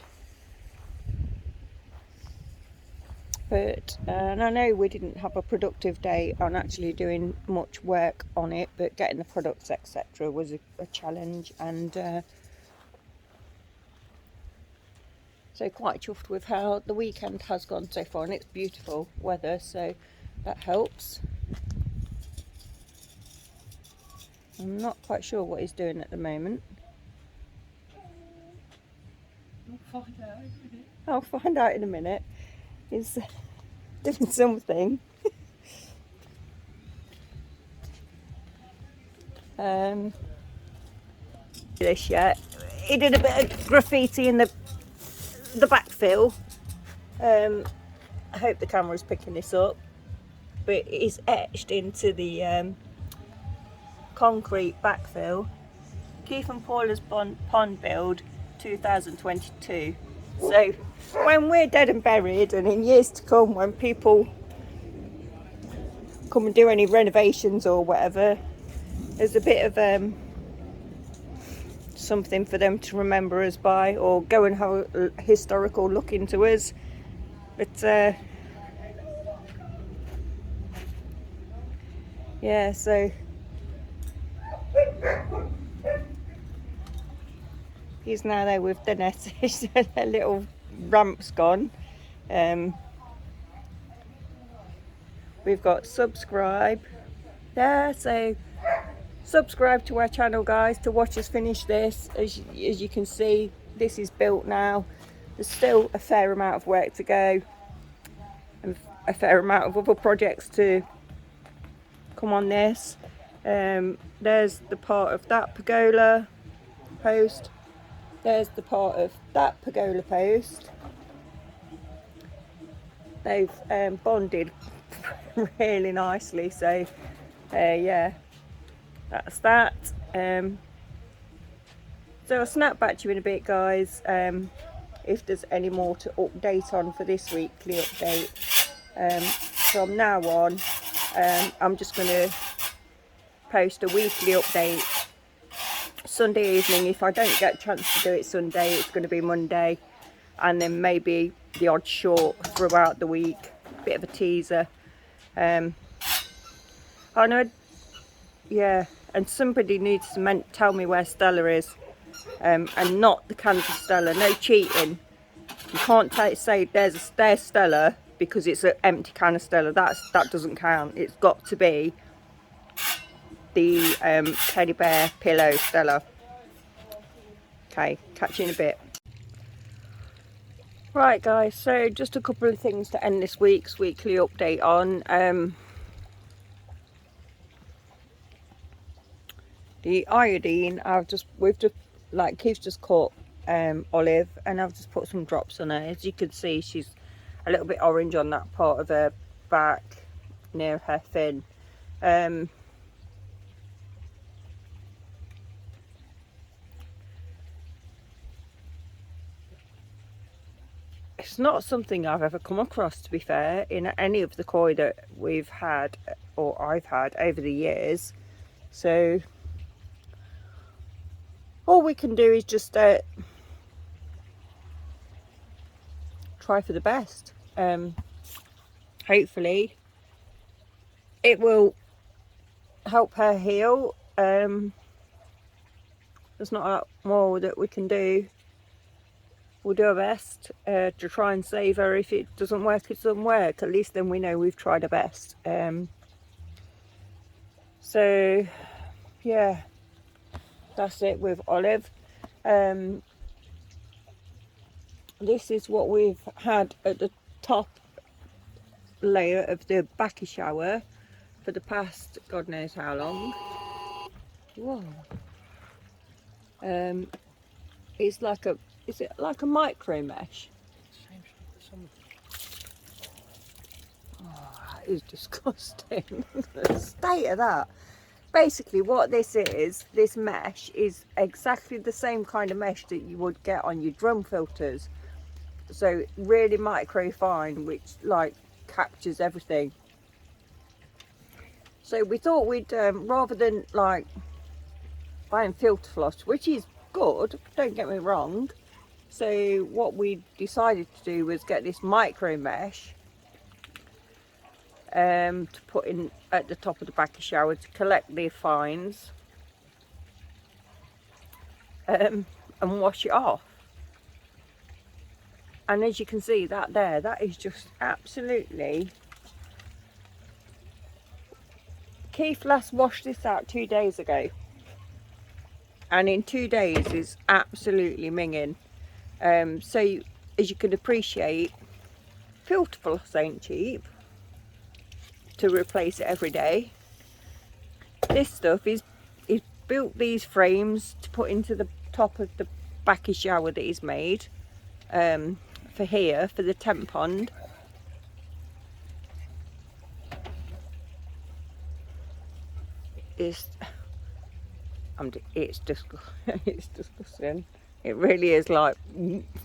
but and I know we didn't have a productive day on actually doing much work on it, but getting the products etc. was a challenge, and so quite chuffed with how the weekend has gone so far, and it's beautiful weather, so that helps. I'm not quite sure what he's doing at the moment. I'll find out in a minute. He's doing something. This yet. He did a bit of graffiti in the backfill. I hope the camera's picking this up, but it's etched into the concrete backfill. Keith and Paula's pond build 2022. So when we're dead and buried, and in years to come, when people come and do any renovations or whatever, there's a bit of something for them to remember us by, or go and have a historical look into us. But yeah, so he's now there with the net. A little ramp's gone. We've got subscribe there, so subscribe to our channel, guys, to watch us finish this. As you can see, this is built now. There's still a fair amount of work to go, and a fair amount of other projects to come on this. There's the part of that pergola post. There's the part of that pergola post. They've bonded really nicely, so yeah, that's that. So I'll snap back to you in a bit, guys, if there's any more to update on for this weekly update. From now on, I'm just going to post a weekly update Sunday evening. If I don't get a chance to do it Sunday, it's going to be Monday, and then maybe the odd short throughout the week, bit of a teaser. I know, yeah, and somebody needs to tell me where Stella is, and not the cans of Stella. No cheating. You can't say there's Stella because it's an empty can of Stella. That doesn't count. It's got to be the teddy bear pillow Stella. Okay, catch you in a bit. Right, guys, so just a couple of things to end this week's weekly update on. The iodine, we've just, like, Keith's just caught Olive, and I've just put some drops on her. As you can see, she's a little bit orange on that part of her back near her fin. It's not something I've ever come across, to be fair, in any of the koi that we've had, or I've had over the years. So all we can do is just try for the best. Hopefully it will help her heal. There's not a lot more that we can do. We'll do our best to try and save her. If it doesn't work, it doesn't work. At least then we know we've tried our best. So yeah, that's it with Olive. This is what we've had at the top layer of the backy shower for the past God knows how long. Whoa. It's like a, is it like a micro mesh? Oh, that is disgusting. The state of that. Basically what this is, this mesh is exactly the same kind of mesh that you would get on your drum filters. So really micro fine, which like captures everything. So we thought we'd rather than like buying filter floss, which is good, don't get me wrong. So what we decided to do was get this micro mesh to put in at the top of the backy shower to collect the fines and wash it off. And as you can see, that there, that is just absolutely... Keith last washed this out 2 days ago, and in 2 days is absolutely minging. So as you can appreciate, filter floss ain't cheap to replace it every day. This stuff is built these frames to put into the top of the backy shower that he's made for here, for the tent pond. It's it's disgusting. It really is, like,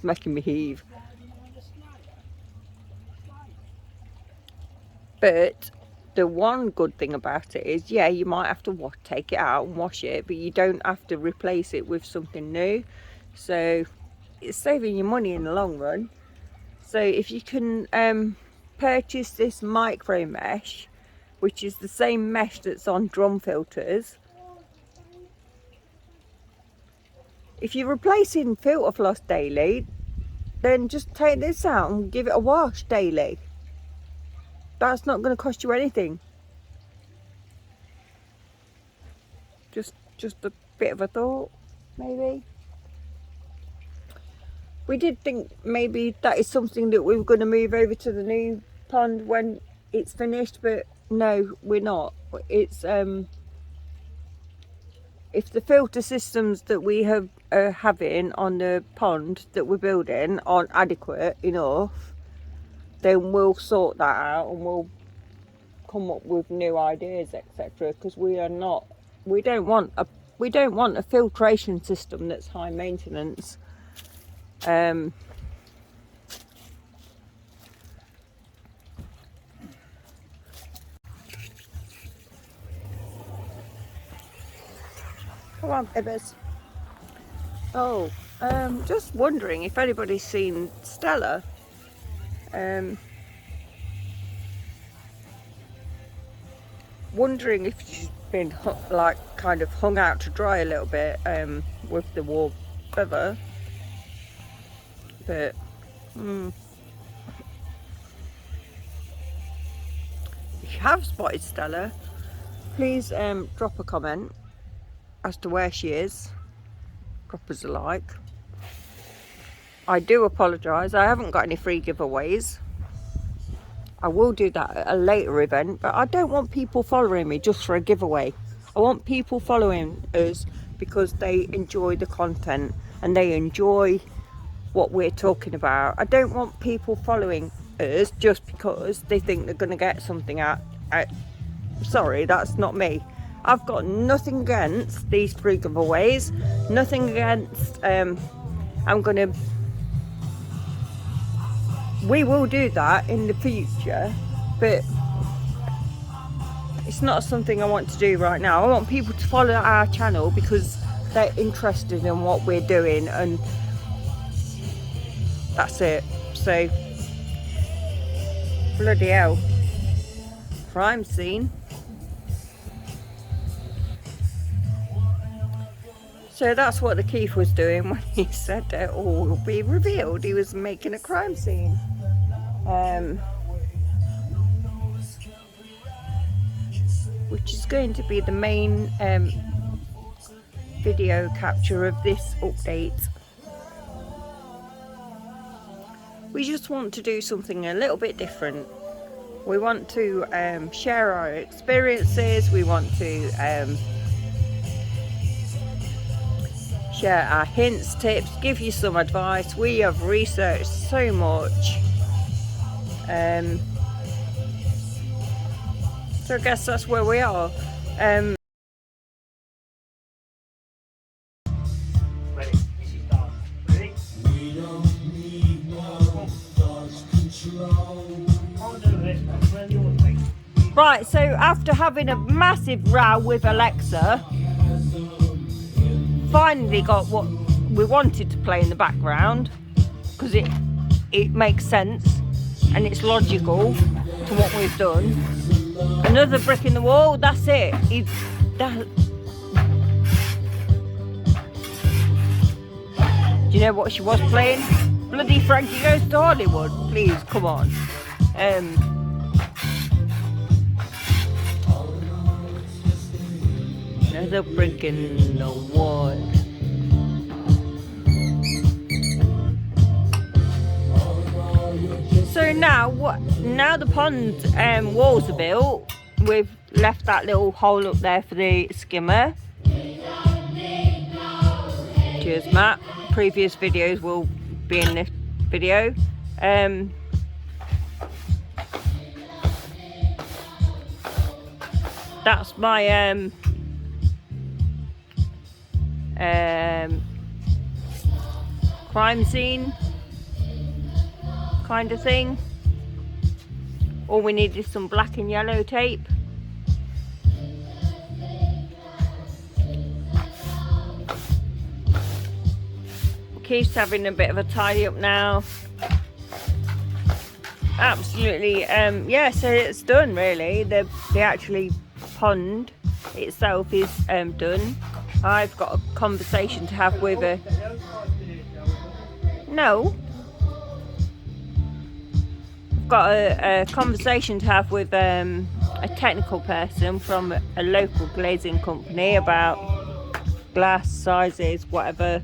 making me heave. But the one good thing about it is, yeah, you might have to take it out and wash it, but you don't have to replace it with something new. So it's saving you money in the long run. So if you can purchase this micro mesh, which is the same mesh that's on drum filters. If you're replacing filter floss daily, then just take this out and give it a wash daily. That's not going to cost you anything. Just a bit of a thought, maybe. We did think maybe that is something that we were going to move over to the new pond when it's finished, but no, we're not. It's if the filter systems that we have having on the pond that we're building aren't adequate enough, then we'll sort that out and we'll come up with new ideas, etc. Because we don't want a filtration system that's high maintenance. Come on, Bibbers. Oh, just wondering if anybody's seen Stella. Wondering if she's been like kind of hung out to dry a little bit with the warm weather. But if you have spotted Stella, please drop a comment as to where she is. Drop us a like. I do apologise, I haven't got any free giveaways. I will do that at a later event, but I don't want people following me just for a giveaway. I want people following us because they enjoy the content and they enjoy what we're talking about. I don't want people following us just because they think they're going to get something out. Sorry, that's not me. I've got nothing against these free giveaways, nothing against we will do that in the future, but it's not something I want to do right now. I want people to follow our channel because they're interested in what we're doing, and that's it. So, bloody hell, crime scene. So that's what the Keith was doing when he said that all will be revealed. He was making a crime scene. Which is going to be the main video capture of this update. We just want to do something a little bit different. We want to share our experiences. We want to share our hints, tips, give you some advice. We have researched so much. So I guess that's where we are. Ready? This is done. Ready? We don't need no thoughts control. I'll do it. Where do you want me? Right, so after having a massive row with Alexa, finally got what we wanted to play in the background because it makes sense and it's logical to what we've done. Another brick in the wall, that's it. Do you know what she was playing? Bloody Frankie Goes to Hollywood. Please, come on. Another brick in the wall. So now the pond walls are built, we've left that little hole up there for the skimmer. Cheers, Matt. Previous videos will be in this video. That's my crime scene kind of thing. All we need is some black and yellow tape. Keith's having a bit of a tidy up now. Absolutely, yeah, so it's done really. The actually pond itself is done. I've got a conversation to have with a... No. I've got a conversation to have with a technical person from a local glazing company about glass sizes, whatever.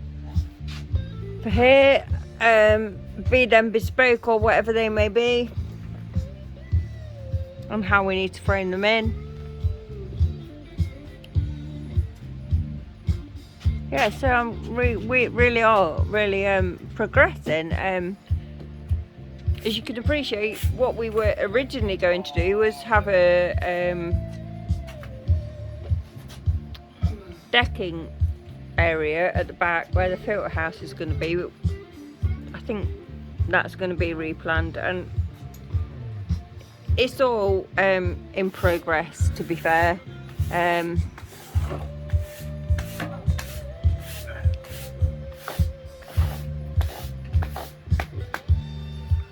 For here, be them bespoke or whatever they may be, and how we need to frame them in. Yeah, so we really are progressing. As you can appreciate, what we were originally going to do was have a decking area at the back where the filter house is going to be. I think that's going to be replanned, and it's all in progress, to be fair.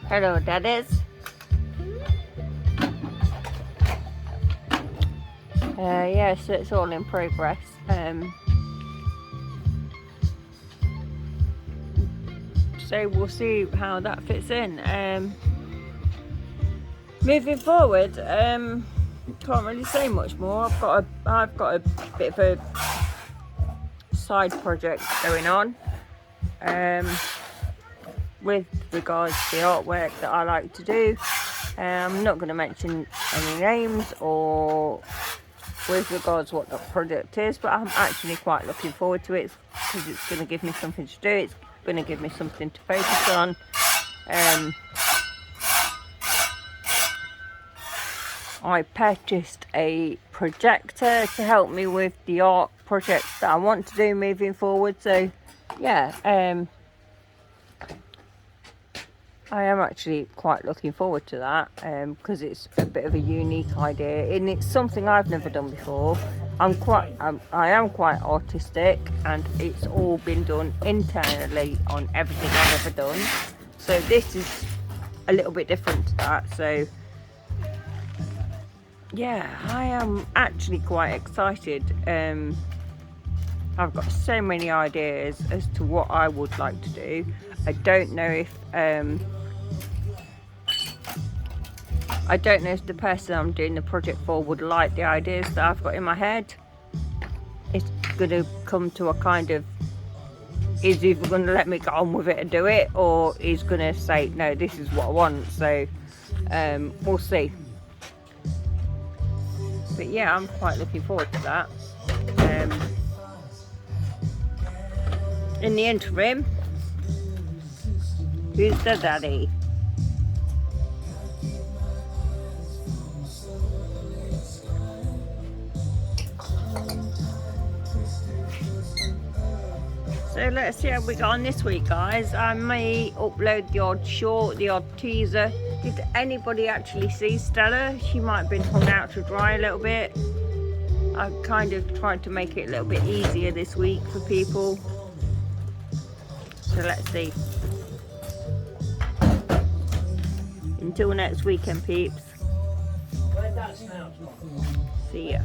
Hello, daddies. Yeah, so it's all in progress. So we'll see how that fits in. Moving forward, can't really say much more. I've got a bit of a side project going on. With regards to the artwork that I like to do. I'm not going to mention any names or with regards to what the project is, but I'm actually quite looking forward to it because it's going to give me something to do. It's going to give me something to focus on. I purchased a projector to help me with the art projects that I want to do moving forward. So yeah, I am actually quite looking forward to that because it's a bit of a unique idea and it's something I've never done before. I am quite artistic, and it's all been done internally on everything I've ever done. So this is a little bit different to that. So yeah, I am actually quite excited. I've got so many ideas as to what I would like to do. I don't know if the person I'm doing the project for would like the ideas that I've got in my head. It's going to come to a kind of, he's either going to let me get on with it and do it, or he's going to say, no, this is what I want. So we'll see. But yeah, I'm quite looking forward to that. In the interim, who's the daddy? So let's see how we got on this week, guys. I may upload the odd short, the odd teaser. Did anybody actually see Stella? She might have been hung out to dry a little bit. I kind of tried to make it a little bit easier this week for people. So let's see. Until next weekend, peeps. See ya.